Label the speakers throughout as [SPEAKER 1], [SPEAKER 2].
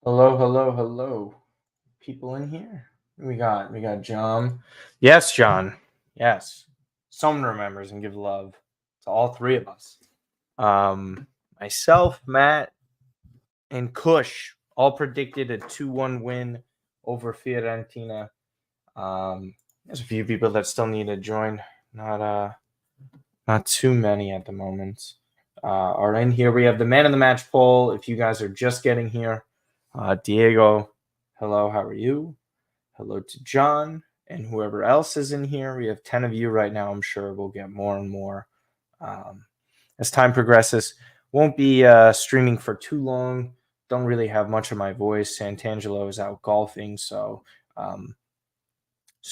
[SPEAKER 1] Hello, hello, hello. People in here. We got John. Yes, John. Yes. Someone remembers and give love to all three of us. Myself, Matt, and Kush all predicted a 2-1 win over Fiorentina. There's a few people that still need to join. Not too many at the moment. Are in here. We have the man of the match poll. If you guys are just getting here, Diego, hello, how are you? Hello to John and whoever else is in here. We have 10 of you right now. I'm sure we'll get more and more as time progresses. Won't be streaming for too long. Don't really have much of my voice. Santangelo is out golfing, so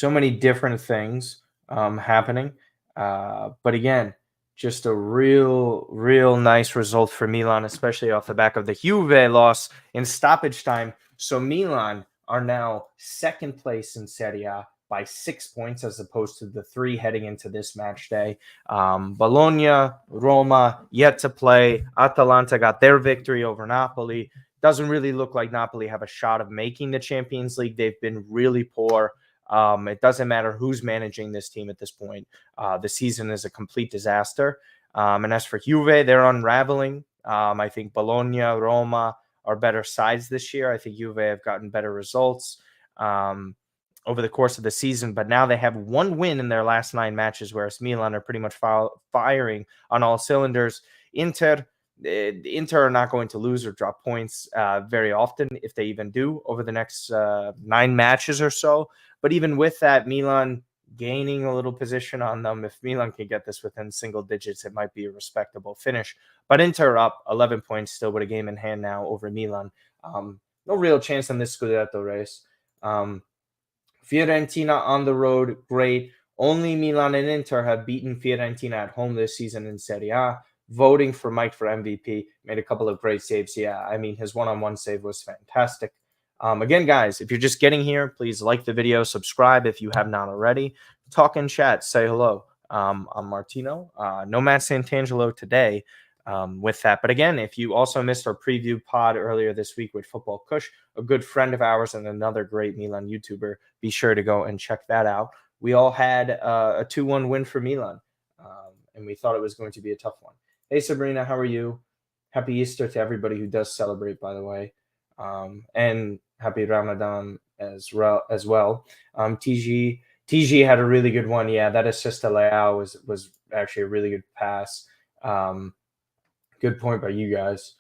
[SPEAKER 1] many different things happening. But again, just a real nice result for Milan, especially off the back of the Juve loss in stoppage time. So Milan are now second place in Serie A by 6 points as opposed to the 3 heading into this match day. Bologna, Roma yet to play. Atalanta got their victory over Napoli. Doesn't really look like Napoli have a shot of making the Champions League. They've been really poor. It doesn't matter who's managing this team at this point. The season is a complete disaster. And as for Juve, they're unraveling. I think Bologna, Roma are better sides this year. I think Juve have gotten better results over the course of the season, but now they have 1 win in their last 9 matches, whereas Milan are pretty much firing on all cylinders. Inter are not going to lose or drop points very often, if they even do, over the next 9 matches or so. But even with that, Milan gaining a little position on them. If Milan can get this within single digits, it might be a respectable finish. But Inter up 11 points still with a game in hand now over Milan. No real chance in this Scudetto race. Fiorentina on the road, great. Only Milan and Inter have beaten Fiorentina at home this season in Serie A. Voting for Mike for MVP, made a couple of great saves. Yeah, I mean, his one-on-one save was fantastic. Again, guys, if you're just getting here, please like the video, subscribe if you have not already. Talk in chat, say hello. I'm Martino. No Matt Santangelo today with that. But again, if you also missed our preview pod earlier this week with Football Kush, a good friend of ours and another great Milan YouTuber, be sure to go and check that out. We all had a 2-1 win for Milan, and we thought it was going to be a tough one. Hey, Sabrina, how are you? Happy Easter to everybody who does celebrate, by the way. And happy Ramadan as well. TG had a really good one. Yeah, that assist to Leao was actually a really good pass. Good point by you guys.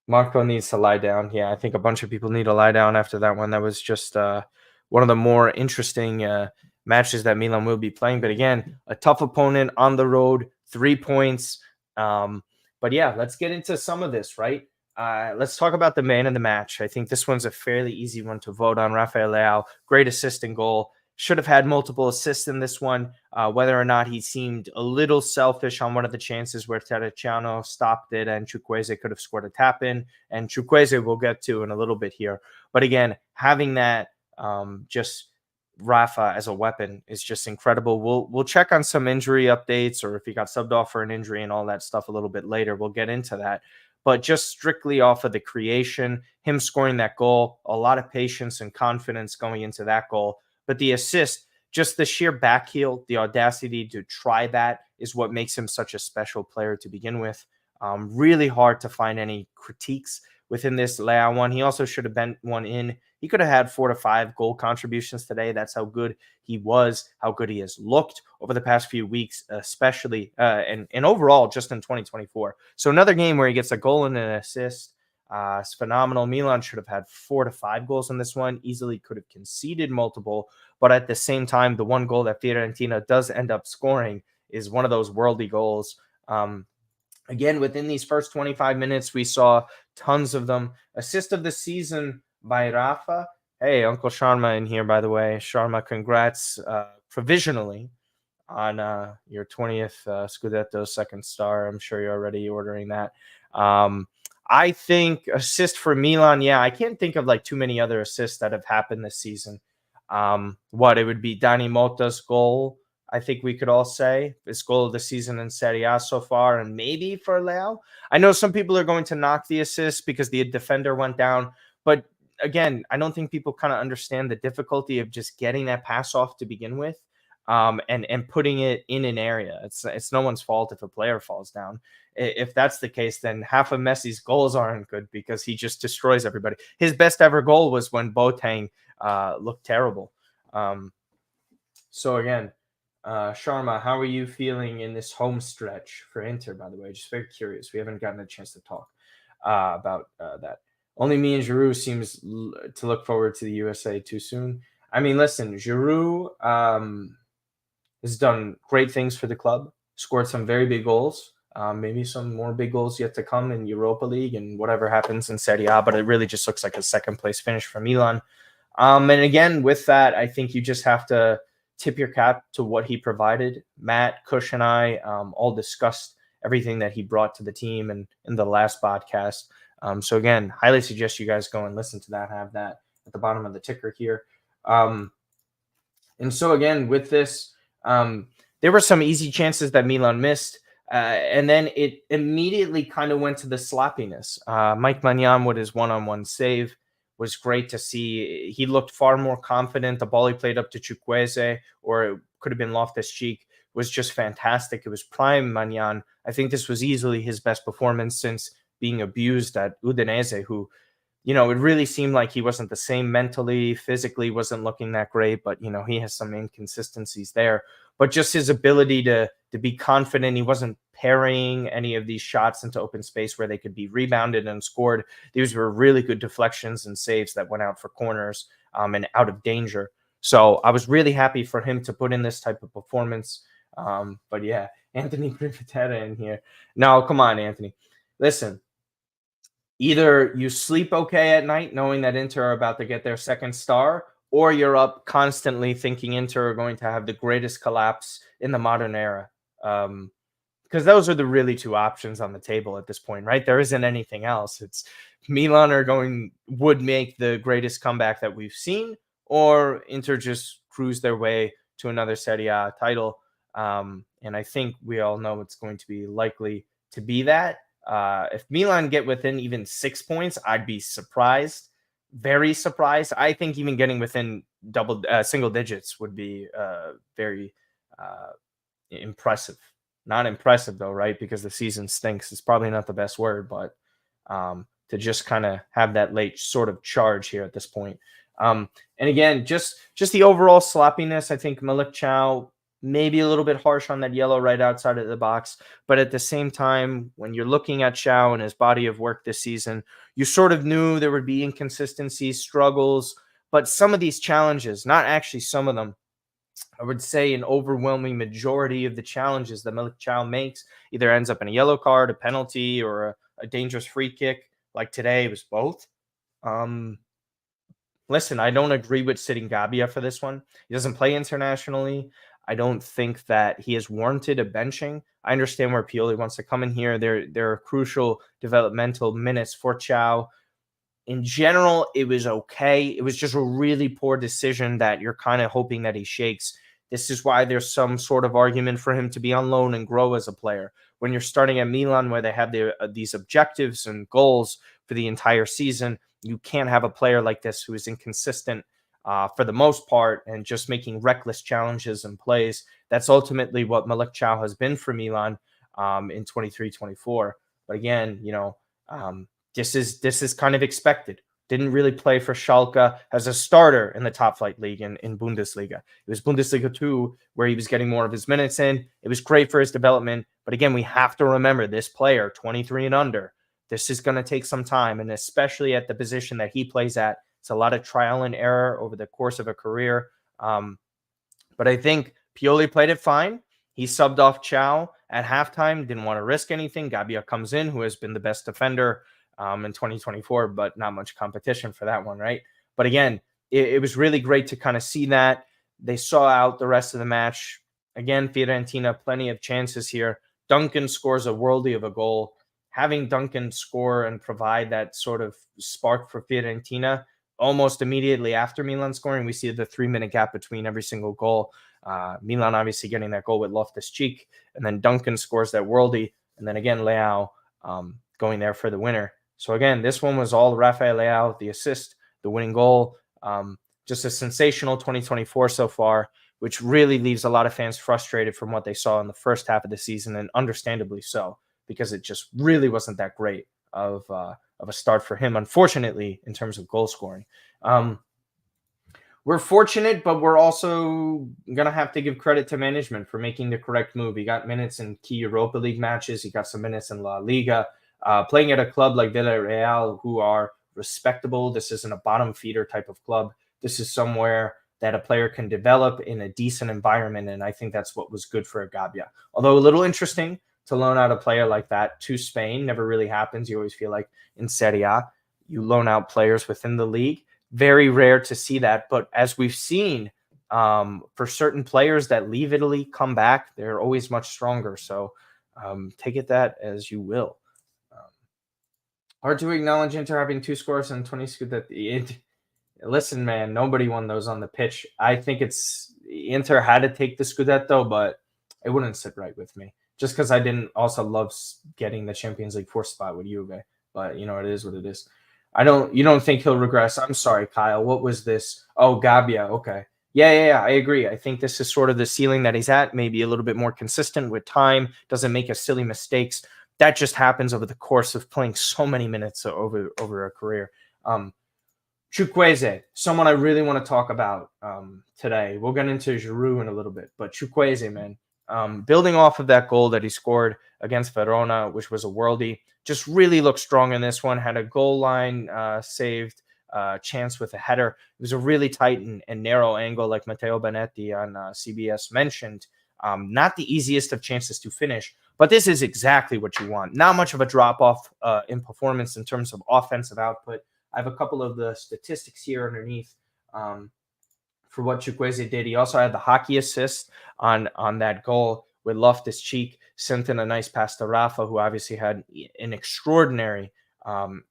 [SPEAKER 1] Marco needs to lie down. Yeah, I think a bunch of people need to lie down after that one. That was just one of the more interesting matches that Milan will be playing. But again, a tough opponent on the road, 3 points. But yeah, let's get into some of this, right? Let's talk about the man of the match. I think this one's a fairly easy one to vote on. Rafael Leao, great assist and goal. Should have had multiple assists in this one. Whether or not he seemed a little selfish on one of the chances where Terracciano stopped it and Chukwueze could have scored a tap in. And Chukwueze we'll get to in a little bit here. But again, having that just Rafa as a weapon is just incredible. We'll check on some injury updates or if he got subbed off for an injury and all that stuff a little bit later. We'll get into that. But just strictly off of the creation, him scoring that goal, a lot of patience and confidence going into that goal. But the assist, just the sheer back heel, the audacity to try that is what makes him such a special player to begin with. Really hard to find any critiques within this Leao one. He also should have been one in. He could have had 4 to 5 goal contributions today. That's how good he was, how good he has looked over the past few weeks, especially and overall just in 2024. So another game where he gets a goal and an assist. It's phenomenal. Milan should have had 4 to 5 goals in this one. Easily could have conceded multiple. But at the same time, the one goal that Fiorentina does end up scoring is one of those worldy goals. Again, within these first 25 minutes, we saw tons of them. Assist of the season by Rafa. Hey, Uncle Sharma in here, by the way. Sharma, congrats provisionally on your 20th Scudetto second star. I'm sure you're already ordering that. I think assist for Milan, yeah, I can't think of like too many other assists that have happened this season. It would be Dani Mota's goal. I think we could all say. His goal of the season in Serie A so far, and maybe for Leao. I know some people are going to knock the assist because the defender went down, but again, I don't think people kind of understand the difficulty of just getting that pass off to begin with, and putting it in an area. It's no one's fault if a player falls down. If that's the case, then half of Messi's goals aren't good because he just destroys everybody. His best ever goal was when Boateng looked terrible. So again, Sharma, how are you feeling in this home stretch for Inter, by the way? Just very curious. We haven't gotten a chance to talk about that. Only me and Giroud seems to look forward to the USA too soon. I mean, listen, Giroud has done great things for the club, scored some very big goals, maybe some more big goals yet to come in Europa League and whatever happens in Serie A, but it really just looks like a second place finish for Milan. And again, with that, I think you just have to tip your cap to what he provided. Matt, Kush, and I all discussed everything that he brought to the team and in the last podcast. So again, highly suggest you guys go and listen to that. Have that at the bottom of the ticker here. And so again, with this, there were some easy chances that Milan missed. And then it immediately kind of went to the sloppiness. Mike Maignan with his one-on-one save was great to see. He looked far more confident. The ball he played up to Chukwueze, or it could have been Loftus-Cheek, was just fantastic. It was prime Maignan. I think this was easily his best performance since being abused at Udinese, who, it really seemed like he wasn't the same mentally, physically wasn't looking that great, but, he has some inconsistencies there. But just his ability to be confident, he wasn't parrying any of these shots into open space where they could be rebounded and scored. These were really good deflections and saves that went out for corners and out of danger. So I was really happy for him to put in this type of performance. But yeah, Anthony Privitera in here. No, come on, Anthony. Listen, either you sleep okay at night knowing that Inter are about to get their second star, or you're up constantly thinking Inter are going to have the greatest collapse in the modern era. Because those are the really two options on the table at this point, right? There isn't anything else. It's Milan would make the greatest comeback that we've seen, or Inter just cruise their way to another Serie A title. And I think we all know it's going to be likely to be that. If Milan get within even 6 points, I'd be surprised. Very surprised. I think even getting within single digits would be very impressive. Not impressive though, right? Because the season stinks. It's probably not the best word, but to just kind of have that late sort of charge here at this point. And again, just the overall sloppiness. I think Malik Chaw maybe a little bit harsh on that yellow right outside of the box. But at the same time, when you're looking at Chaw and his body of work this season, you sort of knew there would be inconsistencies, struggles, but some of these challenges, not actually some of them, I would say an overwhelming majority of the challenges that Malik Chaw makes either ends up in a yellow card, a penalty, or a dangerous free kick. Like today, it was both. Listen, I don't agree with sitting Gabbia for this one. He doesn't play internationally. I don't think that he has warranted a benching. I understand where Pioli wants to come in here. There are crucial developmental minutes for Chaw. In general, it was okay. It was just a really poor decision that you're kind of hoping that he shakes. This is why there's some sort of argument for him to be on loan and grow as a player. When you're starting at Milan, where they have these objectives and goals for the entire season, you can't have a player like this who is inconsistent for the most part and just making reckless challenges and plays. That's ultimately what Malik Chaw has been for Milan in 23-24. But again, this is kind of expected. Didn't really play for Schalke as a starter in the top flight league in Bundesliga. It was Bundesliga 2 where he was getting more of his minutes in. It was great for his development. But again, we have to remember this player, 23 and under, this is going to take some time. And especially at the position that he plays at, it's a lot of trial and error over the course of a career. But I think Pioli played it fine. He subbed off Chaw at halftime, didn't want to risk anything. Gabbia comes in, who has been the best defender in 2024, but not much competition for that one, right? But again, it was really great to kind of see that. They saw out the rest of the match. Again, Fiorentina, plenty of chances here. Duncan scores a worldie of a goal. Having Duncan score and provide that sort of spark for Fiorentina almost immediately after Milan scoring, we see the 3-minute gap between every single goal. Milan obviously getting that goal with Loftus-Cheek, and then Duncan scores that worldie, and then again Leao going there for the winner. So again, this one was all Rafa Leao, the assist, the winning goal. Just a sensational 2024 so far, which really leaves a lot of fans frustrated from what they saw in the first half of the season, and understandably so, because it just really wasn't that great of a start for him, unfortunately, in terms of goal scoring. We're fortunate, but we're also going to have to give credit to management for making the correct move. He got minutes in key Europa League matches. He got some minutes in La Liga. Playing at a club like Villarreal, who are respectable. This isn't a bottom feeder type of club. This is somewhere that a player can develop in a decent environment, and I think that's what was good for Gabia. Although a little interesting to loan out a player like that to Spain. Never really happens. You always feel like in Serie A, you loan out players within the league. Very rare to see that. But as we've seen, for certain players that leave Italy, come back, they're always much stronger. So take it that as you will. Hard to acknowledge Inter having 2 scores and 20 Scudetti. Listen, man, nobody won those on the pitch. I think it's Inter had to take the Scudetto, but it wouldn't sit right with me. Just because I didn't also love getting the Champions League 4 spot with Juve. But, you know, it is what it is. You don't think he'll regress? I'm sorry, Kyle. What was this? Oh, Gabia. Okay. Yeah. I agree. I think this is sort of the ceiling that he's at. Maybe a little bit more consistent with time. Doesn't make a silly mistakes. That just happens over the course of playing so many minutes over a career. Chukwueze, someone I really want to talk about today. We'll get into Giroud in a little bit, but Chukwueze, man, building off of that goal that he scored against Verona, which was a worldie, just really looked strong in this one. Had a goal line saved chance with a header. It was a really tight and narrow angle, like Matteo Benetti on CBS mentioned. Not the easiest of chances to finish, but this is exactly what you want. Not much of a drop-off in performance in terms of offensive output. I have a couple of the statistics here underneath for what Chukwueze did. He also had the hockey assist on that goal with Loftus-Cheek, sent in a nice pass to Rafa, who obviously had an extraordinary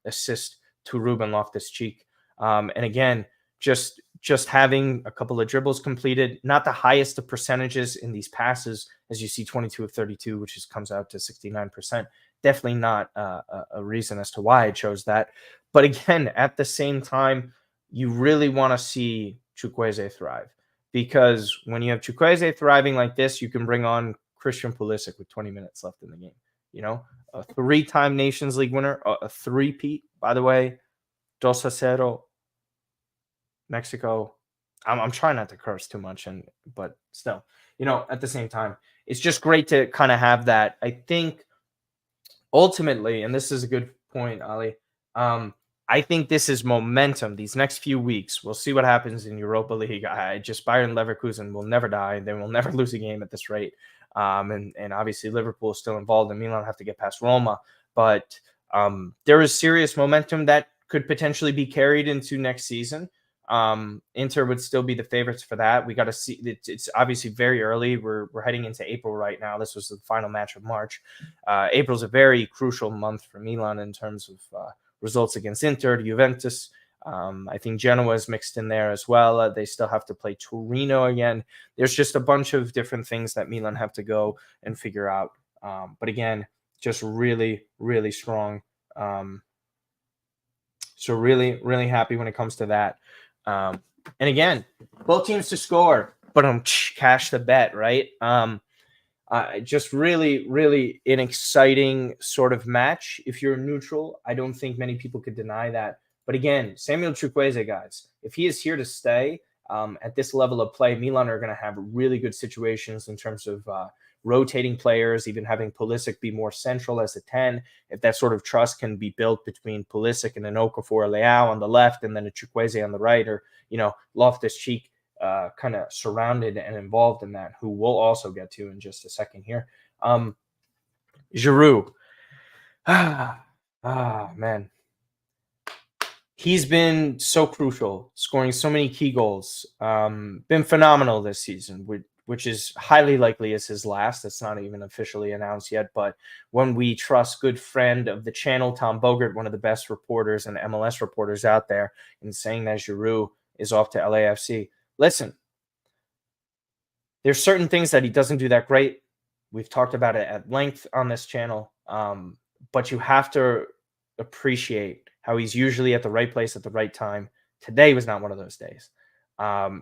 [SPEAKER 1] assist to Ruben Loftus-Cheek. And again, just having a couple of dribbles completed, not the highest of percentages in these passes, as you see 22 of 32, which comes out to 69%. Definitely not a reason as to why I chose that. But again, at the same time, you really want to see Chukwueze thrive, because when you have Chukwueze thriving like this, you can bring on Christian Pulisic with 20 minutes left in the game. You know, a 3-time Nations League winner, a 3-peat, by the way, 2-0, Mexico. I'm trying not to curse too much, but still, you know, at the same time, it's just great to kind of have that. I think ultimately, and this is a good point, Ali, I think this is momentum. These next few weeks, we'll see what happens in Europa League. Bayern Leverkusen will never die. They will never lose a game at this rate. And obviously Liverpool is still involved, and Milan have to get past Roma. But there is serious momentum that could potentially be carried into next season. Inter would still be the favorites for that. We got to see. It's obviously very early. We're heading into April right now. This was the final match of March. April is a very crucial month for Milan in terms of results against Inter, Juventus. I think Genoa is mixed in there as well. They still have to play Torino again. There's just a bunch of different things that Milan have to go and figure out. But again, just really, really strong. So really, really happy when it comes to that. And again, both teams to score, but cash the bet, right? Just really, really an exciting sort of match. If you're neutral, I don't think many people could deny that. But again, Samuel Chukwueze, guys, if he is here to stay at this level of play, Milan are going to have really good situations in terms of rotating players, even having Pulisic be more central as a 10. If that sort of trust can be built between Pulisic and an Okafor Leao on the left, and then a Chukwueze on the right, or, you know, Loftus-Cheek kind of surrounded and involved in that, who we'll also get to in just a second here. Giroud. Man. He's been so crucial, scoring so many key goals. Been phenomenal this season. which is highly likely is his last. It's not even officially announced yet. But when we trust good friend of the channel, Tom Bogert, one of the best reporters and MLS reporters out there, in saying that Giroud is off to LAFC, listen, there's certain things that he doesn't do that great. We've talked about it at length on this channel. But you have to appreciate how he's usually at the right place at the right time. Today was not one of those days.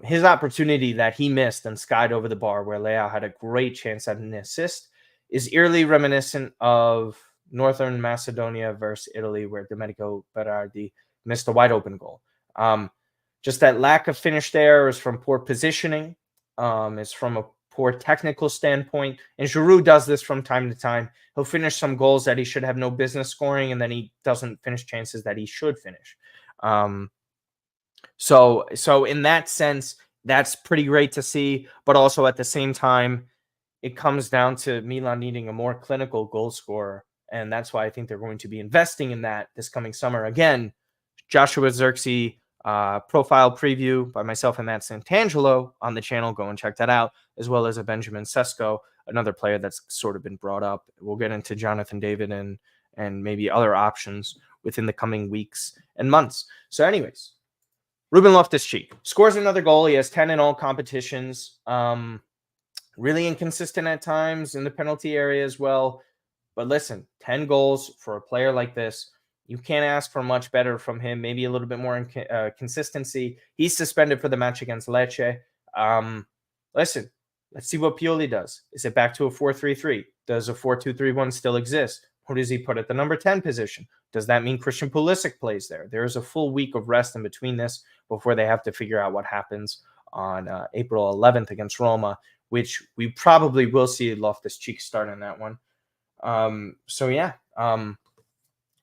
[SPEAKER 1] His opportunity that he missed and skied over the bar, where Leao had a great chance at an assist, is eerily reminiscent of Northern Macedonia versus Italy, where Domenico Berardi missed a wide open goal. Just that lack of finish there is from poor positioning. It's from a poor technical standpoint. And Giroud does this from time to time. He'll finish some goals that he should have no business scoring, and then he doesn't finish chances that he should finish. So in that sense, that's pretty great to see. But also at the same time, it comes down to Milan needing a more clinical goal scorer. And that's why I think they're going to be investing in that this coming summer. Again, Joshua Zirkzee profile preview by myself and Matt Santangelo on the channel. Go and check that out, as well as a Benjamin Sesko, another player that's sort of been brought up. We'll get into Jonathan David and maybe other options within the coming weeks and months. So anyways, Ruben Loftus-Cheek scores another goal. He has 10 in all competitions. Really inconsistent at times in the penalty area as well. But listen, 10 goals for a player like this, you can't ask for much better from him. Maybe a little bit more consistency. He's suspended for the match against Lecce. Listen, let's see what Pioli does. Is it back to a 4-3-3? Does a 4-2-3-1 still exist? Who does he put at the number 10 position? Does that mean Christian Pulisic plays there? There is a full week of rest in between this before they have to figure out what happens on April 11th against Roma, which we probably will see Loftus-Cheek start in that one.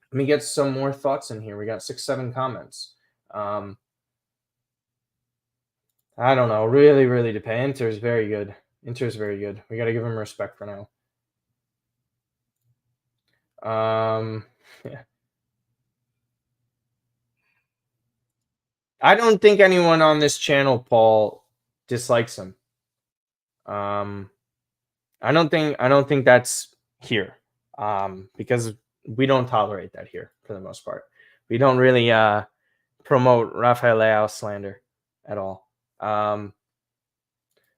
[SPEAKER 1] Let me get some more thoughts in here. We got 6-7 comments. I don't know. Really depends. Inter's very good. We got to give him respect for now. Yeah. I don't think anyone on this channel, Paul, dislikes him. I don't think that's here. Because we don't tolerate that here for the most part. We don't really promote Rafael Leao slander at all.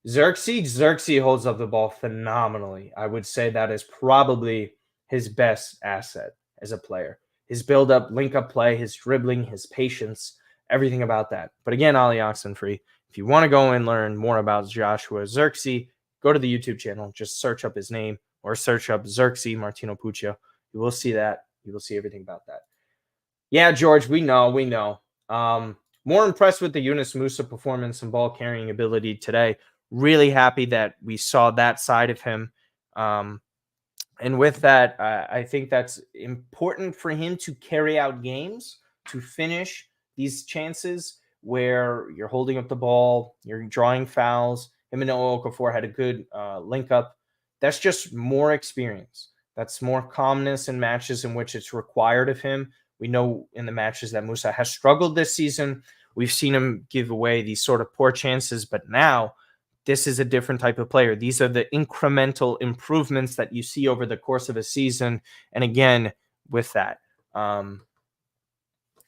[SPEAKER 1] Zirkzee holds up the ball phenomenally. I would say that is probably his best asset as a player. His build-up, link-up play, his dribbling, his patience, everything about that. But again, Ali Oxenfree, if you want to go and learn more about Joshua Zirkzee, go to the YouTube channel. Just search up his name or search up Zirkzee Martino Puccio. You will see that. You will see everything about that. Yeah, George, we know. More impressed with the Yunus Musa performance and ball carrying ability today. Really happy that we saw that side of him. And with that, I think that's important for him to carry out games, to finish these chances where you're holding up the ball, you're drawing fouls. Him and Okafor had a good link up. That's just more experience. That's more calmness in matches in which it's required of him. We know in the matches that Musa has struggled this season, we've seen him give away these sort of poor chances, but now this is a different type of player. These are the incremental improvements that you see over the course of a season. And again, with that,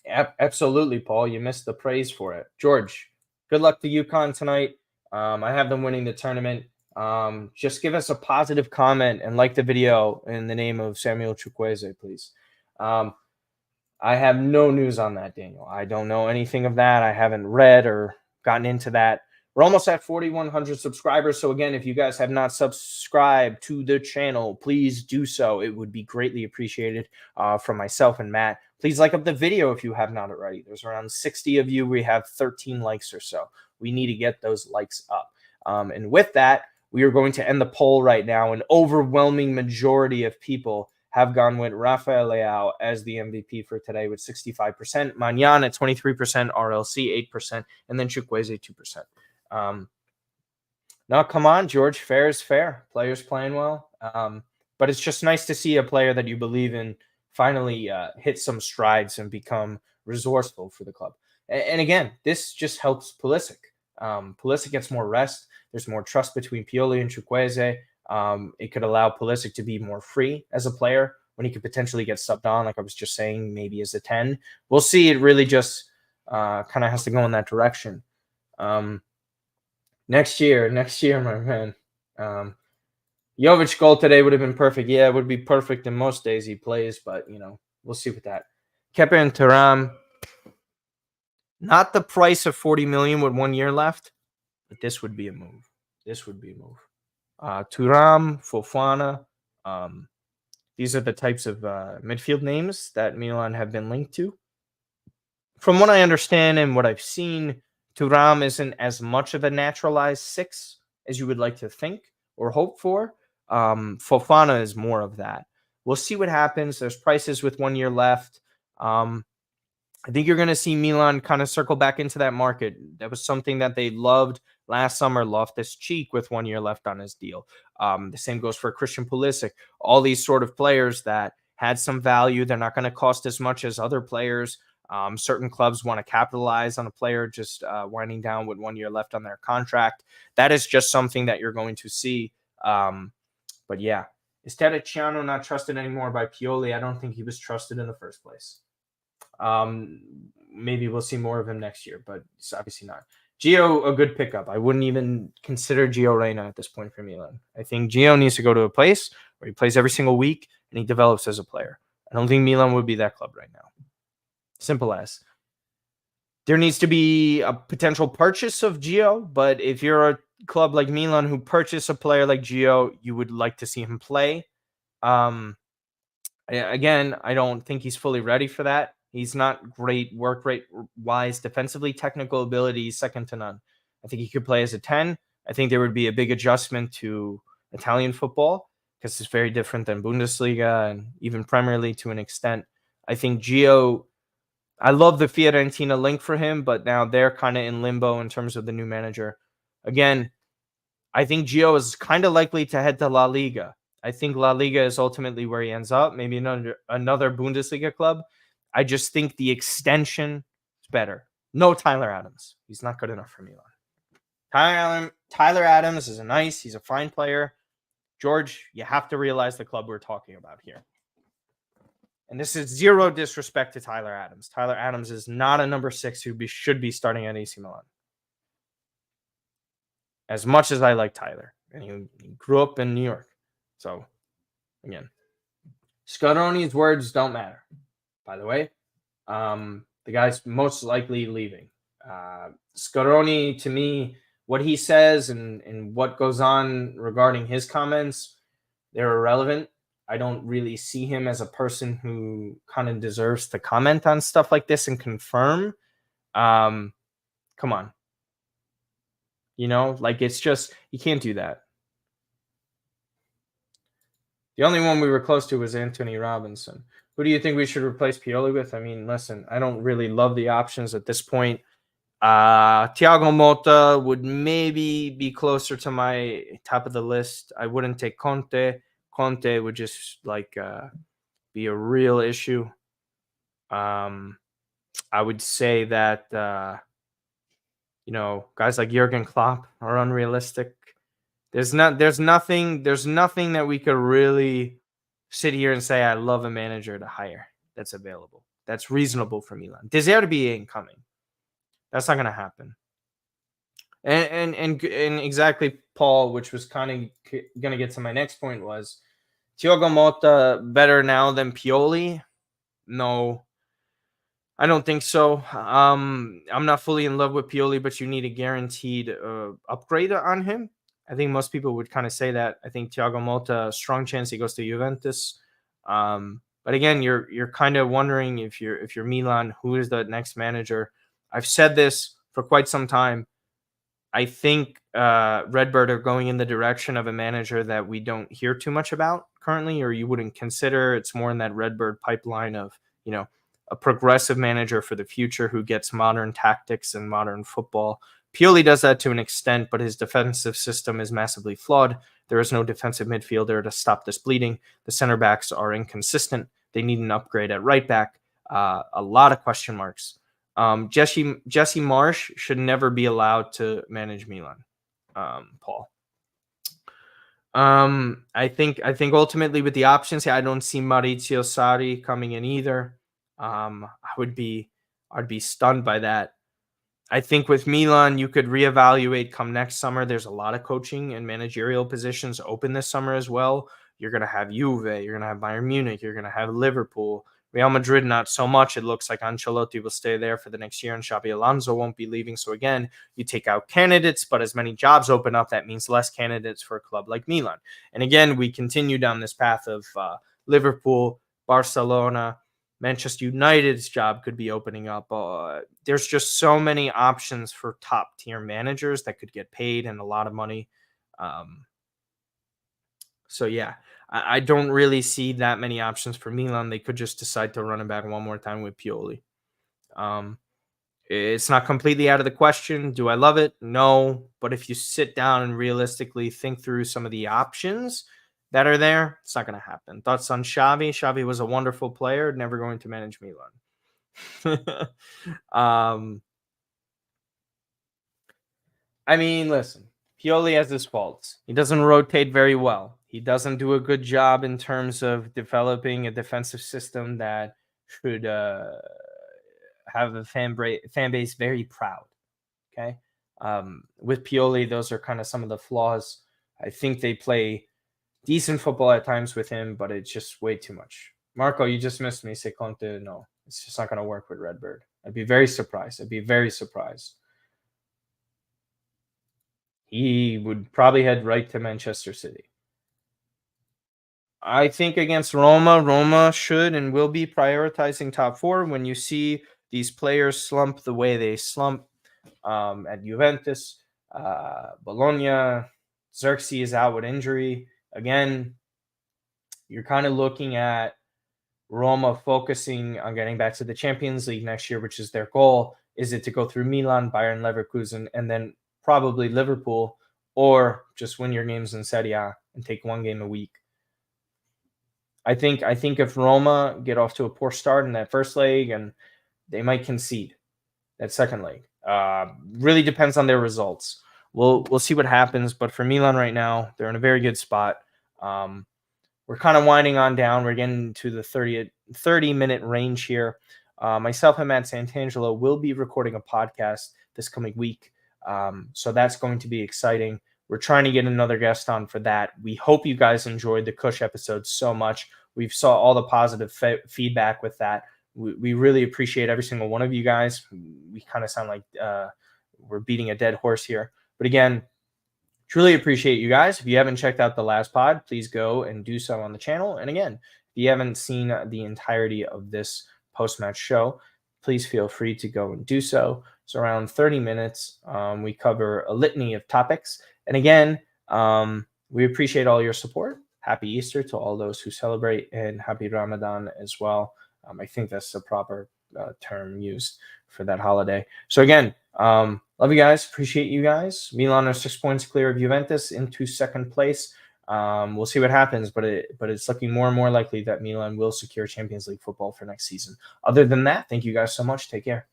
[SPEAKER 1] absolutely, Paul, you missed the praise for it. George, good luck to UConn tonight. I have them winning the tournament. Just give us a positive comment and like the video in the name of Samuel Chukwueze, please. I have no news on that, Daniel. I don't know anything of that. I haven't read or gotten into that. We're almost at 4,100 subscribers. So again, if you guys have not subscribed to the channel, please do so. It would be greatly appreciated from myself and Matt. Please like up the video if you have not already. There's around 60 of you. We have 13 likes or so. We need to get those likes up. And with that, we are going to end the poll right now. An overwhelming majority of people have gone with Rafael Leao as the MVP for today with 65%, Mañan at 23%, RLC 8%, and then Chukwueze 2%. No, come on, George. Fair is fair. Players playing well. But it's just nice to see a player that you believe in finally hit some strides and become resourceful for the club. And again, this just helps Pulisic. Pulisic gets more rest. There's more trust between Pioli and Chukwueze. It could allow Pulisic to be more free as a player when he could potentially get subbed on, like I was just saying, maybe as a 10. We'll see. It really just kind of has to go in that direction. Next year, my man. Jovic goal today would have been perfect. Yeah, it would be perfect in most days he plays, but, we'll see with that. Kepa and Thuram, not the price of 40 million with 1 year left, but this would be a move. Thuram, Fofana, these are the types of midfield names that Milan have been linked to. From what I understand and what I've seen, Thuram isn't as much of a naturalized 6 as you would like to think or hope for. Fofana is more of that. We'll see what happens. There's prices with 1 year left. I think you're going to see Milan kind of circle back into that market. That was something that they loved last summer. Loftus-Cheek with 1 year left on his deal. The same goes for Christian Pulisic. All these sort of players that had some value. They're not going to cost as much as other players. Certain clubs want to capitalize on a player just winding down with 1 year left on their contract. That is just something that you're going to see. But yeah, is Terracciano not trusted anymore by Pioli? I don't think he was trusted in the first place. Maybe we'll see more of him next year, but it's obviously not. Gio, a good pickup. I wouldn't even consider Gio Reyna at this point for Milan. I think Gio needs to go to a place where he plays every single week and he develops as a player. I don't think Milan would be that club right now. Simple as. There needs to be a potential purchase of Gio, but if you're a club like Milan who purchase a player like Gio, you would like to see him play. Again, I don't think he's fully ready for that. He's not great work rate wise defensively. Technical ability is second to none. I think he could play as a 10. I think there would be a big adjustment to Italian football because it's very different than Bundesliga and even Premier League to an extent. I think Gio, I love the Fiorentina link for him, but now they're kind of in limbo in terms of the new manager. Again, I think Gio is kind of likely to head to La Liga. I think La Liga is ultimately where he ends up, maybe another Bundesliga club. I just think the extension is better. No Tyler Adams. He's not good enough for Milan. Tyler Adams is he's a fine player. George, you have to realize the club we're talking about here. And this is zero disrespect to Tyler Adams. Tyler Adams is not a number 6 who should be starting at AC Milan. As much as I like Tyler. And he grew up in New York. So, again. Scaroni's words don't matter. By the way, the guy's most likely leaving. Scaroni, to me, what he says and what goes on regarding his comments, they're irrelevant. I don't really see him as a person who kind of deserves to comment on stuff like this and confirm. Come on. It's just, you can't do that. The only one we were close to was Anthony Robinson. Who do you think we should replace Pioli with? I mean, listen, I don't really love the options at this point. Thiago Motta would maybe be closer to my top of the list. I wouldn't take Conte. Conte would just be a real issue. I would say that guys like Jurgen Klopp are unrealistic. There's nothing that we could really sit here and say I love a manager to hire that's available. That's reasonable for Milan. Desire to be incoming. That's not going to happen. And exactly, Paul, which was kind of going to get to my next point was Thiago Motta better now than Pioli? No, I don't think so. I'm not fully in love with Pioli, but you need a guaranteed upgrade on him. I think most people would kind of say that. I think Thiago Motta, strong chance he goes to Juventus. But again, you're kind of wondering if you're Milan, who is the next manager? I've said this for quite some time. I think Redbird are going in the direction of a manager that we don't hear too much about currently, or you wouldn't consider. It's more in that Redbird pipeline of, a progressive manager for the future who gets modern tactics and modern football. Pioli does that to an extent, but his defensive system is massively flawed. There is no defensive midfielder to stop this bleeding. The center backs are inconsistent. They need an upgrade at right back. A lot of question marks. Jesse Marsch should never be allowed to manage Milan. Paul. I think ultimately with the options, I don't see Maurizio Sarri coming in either. I'd be stunned by that. I think with Milan, you could reevaluate come next summer. There's a lot of coaching and managerial positions open this summer as well. You're going to have Juve, you're going to have Bayern Munich, you're going to have Liverpool. Real Madrid, not so much. It looks like Ancelotti will stay there for the next year and Xabi Alonso won't be leaving. So again, you take out candidates, but as many jobs open up, that means less candidates for a club like Milan. And again, we continue down this path of Liverpool, Barcelona, Manchester United's job could be opening up. There's just so many options for top tier managers that could get paid and a lot of money. So yeah, I don't really see that many options for Milan. They could just decide to run it back one more time with Pioli. It's not completely out of the question. Do I love it? No. But if you sit down and realistically think through some of the options that are there, it's not going to happen. Thoughts on Xavi? Xavi was a wonderful player, never going to manage Milan. I mean, listen, Pioli has his faults. He doesn't rotate very well. He doesn't do a good job in terms of developing a defensive system that should have a fan base very proud. Okay. With Pioli, those are kind of some of the flaws. I think they play decent football at times with him, but it's just way too much. Marco, you just missed me. Say Conte, no, it's just not going to work with Redbird. I'd be very surprised. He would probably head right to Manchester City. I think against Roma should and will be prioritizing top four. When you see these players slump the way they slump at Juventus, Bologna, Xerxes is out with injury. Again, you're kind of looking at Roma focusing on getting back to the Champions League next year, which is their goal. Is it to go through Milan, Bayern Leverkusen, and then probably Liverpool, or just win your games in Serie A and take one game a week? I think if Roma get off to a poor start in that first leg, and they might concede that second leg. Really depends on their results. We'll see what happens. But for Milan right now, they're in a very good spot. We're kind of winding on down. We're getting to the 30-minute range here. Myself and Matt Santangelo will be recording a podcast this coming week. So that's going to be exciting. We're trying to get another guest on for that. We hope you guys enjoyed the Kush episode so much. We saw all the positive feedback with that. We really appreciate every single one of you guys. We kind of sound like we're beating a dead horse here. But again, truly appreciate you guys. If you haven't checked out the last pod, please go and do so on the channel. And again, if you haven't seen the entirety of this post-match show, please feel free to go and do so. It's around 30 minutes. We cover a litany of topics. And again, we appreciate all your support. Happy Easter to all those who celebrate, and happy Ramadan as well. I think that's the proper term used for that holiday. So again, love you guys. Appreciate you guys. Milan are 6 points clear of Juventus into second place. We'll see what happens, but it's looking more and more likely that Milan will secure Champions League football for next season. Other than that, thank you guys so much. Take care.